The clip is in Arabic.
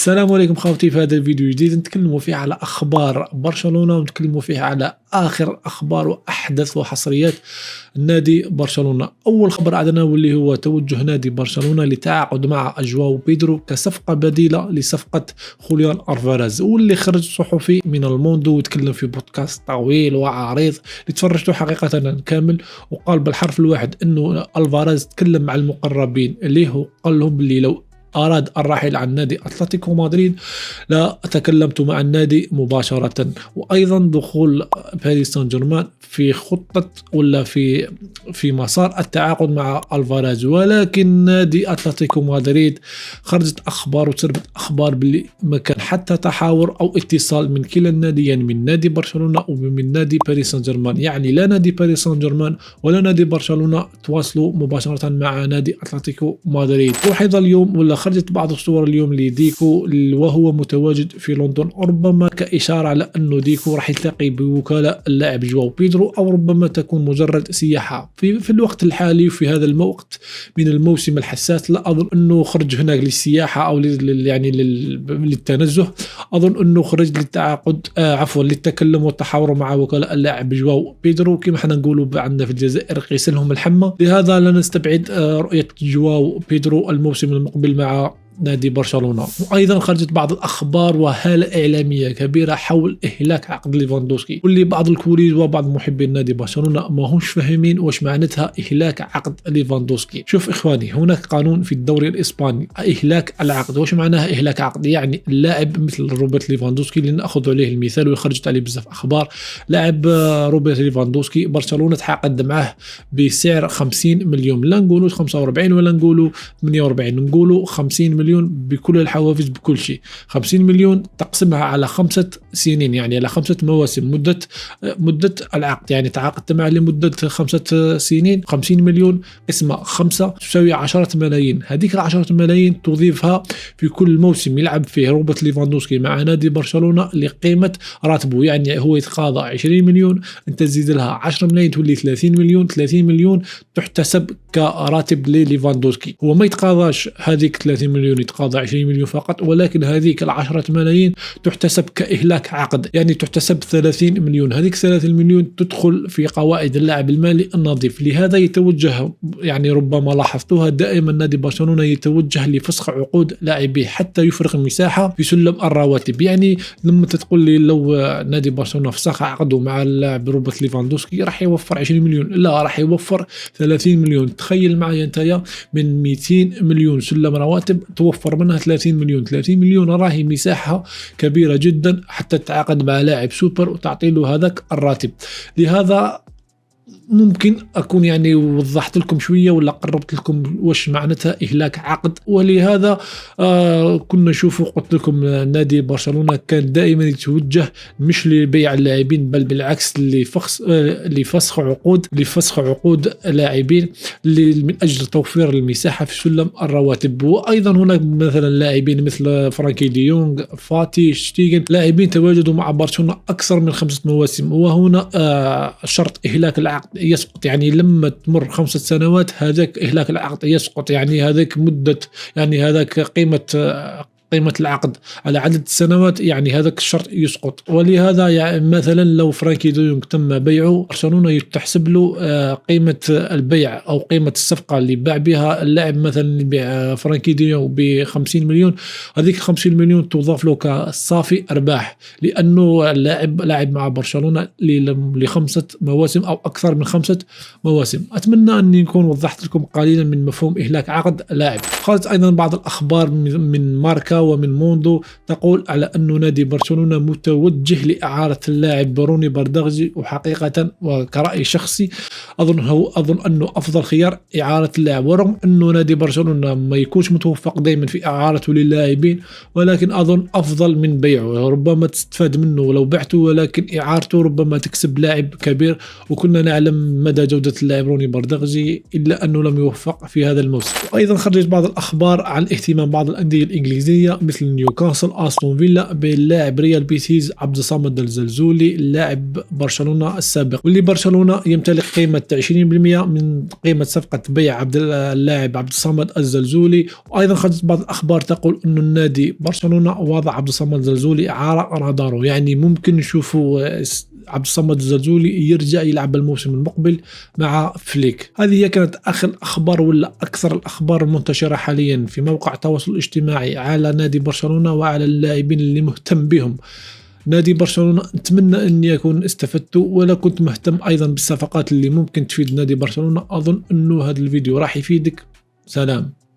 السلام عليكم خوتي. في هذا الفيديو الجديد نتكلموا فيه على اخبار برشلونة، ونتكلموا فيه على اخر اخبار واحدث وحصريات نادي برشلونة. اول خبر عندنا واللي هو توجه نادي برشلونة للتعاقد مع جواو بيدرو كصفقة بديلة لصفقة خوليان الفاريز، واللي خرج صحفي من الموندو وتكلم في بودكاست طويل وعريض اللي تفرجته حقيقة كامل، وقال بالحرف الواحد انه الفاريز تكلم مع المقربين اللي هو قال لهم باللي لو أراد الرحيل عن نادي أتلتيكو مدريد لا تكلمت مع النادي مباشرة. وأيضا دخول باريس سان جيرمان في خطة ولا في مسار التعاقد مع الفاريز، ولكن نادي أتلتيكو مدريد خرجت أخبار وتربت أخبار باللي ما كان حتى تحاور أو اتصال من كلا الناديين، يعني من نادي برشلونة ومن نادي باريس سان جيرمان. يعني لا نادي باريس سان جيرمان ولا نادي برشلونة تواصلوا مباشرة مع نادي أتلتيكو مدريد. وحيد اليوم ولا خرجت بعض الصور اليوم لديكو وهو متواجد في لندن، ربما كإشارة على أنه ديكو راح يلتقي بوكلاء اللاعب جواو بيدرو، أو ربما تكون مجرد سياحة في الوقت الحالي وفي هذا الوقت من الموسم الحساس. لا أظن أنه خرج هناك للسياحة أو يعني للتنزه، أظن أنه خرج للتعاقد للتكلم والتحاور مع وكلاء اللاعب جواو بيدرو، كما حنا نقولوا عندنا في الجزائر قيس لهم الحمى. لهذا لا نستبعد رؤية جواو بيدرو الموسم المقبل مع نادي برشلونة. وأيضا خرجت بعض الأخبار وهالة إعلامية كبيرة حول إهلاك عقد ليفاندوسكي، واللي بعض الكوليز وبعض محبين نادي برشلونة ما همش فاهمين واش معناتها إهلاك عقد ليفاندوسكي. شوف إخواني، هناك قانون في الدوري الإسباني إهلاك العقد. واش معناها إهلاك عقد؟ يعني اللاعب مثل روبرت ليفاندوسكي اللي نأخذ عليه المثال وخرجت عليه بزاف أخبار. لاعب روبرت ليفاندوسكي برشلونة تعاقد معه بسعر 50 مليون، لا نقولوا 45 ولا نقولوا 48، نقولوا 50 مليون بكل الحوافز بكل شيء. 50 مليون تقسمها على 5 سنين، يعني على 5 مواسم مدة العقد، يعني تعاقدت معه لمدة 5 سنين. 50 مليون قسمة 5 تساوي 10 ملايين. هذيك 10 ملايين تضيفها في كل موسم يلعب فيه روبرت ليفاندوسكي مع نادي برشلونة لقيمة راتبه، يعني هو يتقاضى 20 مليون، انت تزيد لها 10 ملايين تولي 30 مليون. 30 مليون تحتسب كراتب لليفاندوسكي. هو ما يتقاضاش هذيك 30 مليون، يتقاضى 20 مليون فقط، ولكن هذيك 10 ملايين تحتسب كإهلاك عقد، يعني تحتسب 30 مليون. هذيك 30 مليون تدخل في قواعد اللاعب المالي النظيف. لهذا يتوجه، يعني ربما لاحظتوها دائما نادي برشلونة يتوجه لفسخ عقود لاعبيه حتى يفرغ مساحة في سلم الرواتب. يعني لما تقول لي لو نادي برشلونة فسخ عقده مع اللاعب روبرت ليفاندوسكي راح يوفر 20 مليون، لا راح يوفر 30 مليون. تخيل معي انت من 200 مليون سلم رواتب توفر منها 30 مليون. 30 مليون راهي مساحة كبيرة جدا حتى تتعاقد مع لاعب سوبر وتعطي له هذاك الراتب. لهذا ممكن أكون يعني وضحت لكم شوية ولا قربت لكم واش معناتها إهلاك عقد. ولهذا كنا نشوفوا، قلت لكم نادي برشلونة كان دائما يتوجه مش لبيع اللاعبين بل بالعكس لفسخ عقود لاعبين من أجل توفير المساحة في سلم الرواتب. وأيضا هناك مثلا لاعبين مثل فرانكي دي يونغ، فاتي، شتيغن، لاعبين تواجدوا مع برشلونة أكثر من 5 مواسم، وهنا شرط إهلاك العقد يسقط. يعني لما تمر 5 سنوات هذاك إهلاك العقد يسقط، يعني هذاك مدة، يعني هذاك قيمة العقد على عدد السنوات، يعني هذاك الشرط يسقط. ولهذا يعني مثلا لو فرانكي دي يونغ تم بيعه، برشلونة تحسب له قيمة البيع أو قيمة الصفقة اللي باع بها اللاعب. مثلا يبيع فرانكي دي يونغ ب 50 مليون، هذيك 50 مليون تضاف له كصافي أرباح، لأنه لاعب مع برشلونة ل5 مواسم أو أكثر من 5 مواسم. أتمنى أني نكون وضحت لكم قليلا من مفهوم إهلاك عقد لاعب. خرجت أيضا بعض الأخبار من ماركا ومن موندو تقول على أن نادي برشلونة متوجه لإعارة اللاعب بروني بردغجي، وحقيقة وكرأي شخصي أظن أنه أفضل خيار إعارة اللاعب، ورغم أنه نادي برشلونة ما يكونش متوفق دائما في إعارته للاعبين، ولكن أظن أفضل من بيعه. ربما تستفاد منه ولو بعته، ولكن إعارته ربما تكسب لاعب كبير. وكنا نعلم مدى جودة اللاعب روني بردغجي، إلا أنه لم يوفق في هذا الموسم. وأيضا خرجت بعض الأخبار عن اهتمام بعض الأندية الإنجليزية أندية مثل نيوكاسل، أستون فيلا، بين لاعب ريال بيتيز عبد الصمد الزلزولي لاعب برشلونة السابق، واللي برشلونة يمتلك قيمة 20% من قيمة صفقة بيع اللاعب عبد الصمد الزلزولي. وأيضا خرجت بعض الأخبار تقول أن النادي برشلونة وضع عبد الصمد الزلزولي على راداره، يعني ممكن نشوفوا عبد الصمد الزلزولي يرجع يلعب الموسم المقبل مع فليك. هذه هي كانت آخر الأخبار ولا أكثر الأخبار المنتشرة حاليا في موقع التواصل الاجتماعي على نادي برشلونة وعلى اللاعبين اللي مهتم بهم نادي برشلونة. أتمنى أني أكون استفدت، ولا كنت مهتم أيضا بالصفقات اللي ممكن تفيد نادي برشلونة. أظن أنه هذا الفيديو راح يفيدك. سلام.